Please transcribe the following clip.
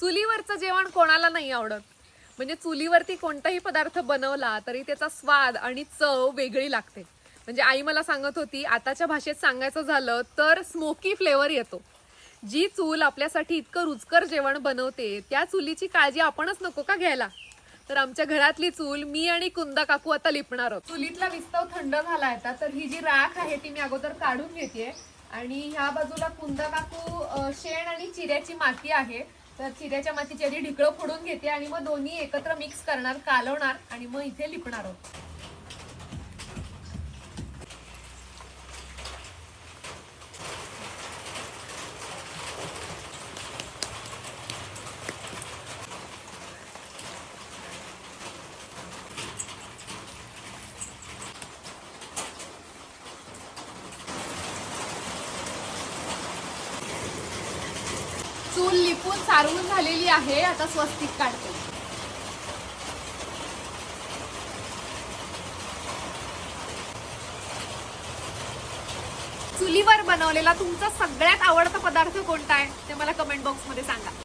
चुलीवरचं जेवण कोणाला नाही आवडत. म्हणजे चुलीवरती कोणताही पदार्थ बनवला तरी त्याचा स्वाद आणि चव वेगळी लागते. म्हणजे आई मला सांगत होती, आताच्या भाषेत सांगायचं झालं तर स्मोकी फ्लेवर येतो. जी चूल आपल्यासाठी इतकं रुचकर जेवण बनवते त्या चुलीची काळजी आपणच नको का घ्यायला. तर आमच्या घरातली चूल मी आणि कुंदा काकू आता लिपणार आहोत. चुलीतला विस्तव थंड झाला आता, तर ही जी राख आहे ती मी अगोदर काढून घेते. आणि ह्या बाजूला कुंदा काकू शेण आणि चिऱ्याची माती आहे, तर चिऱ्याच्या मातीची आधी ढिकळं फोडून घेते आणि मग दोन्ही एकत्र मिक्स करणार, कालवणार आणि मग इथे लिपणार आहोत. चूल लिपून सारवून झालेली आहे, आता स्वस्तिक काढते. चुलीवर बनवलेला तुमचा सगळ्यात आवडता पदार्थ कोणता आहे ते मला कमेंट बॉक्स मध्ये सांगा.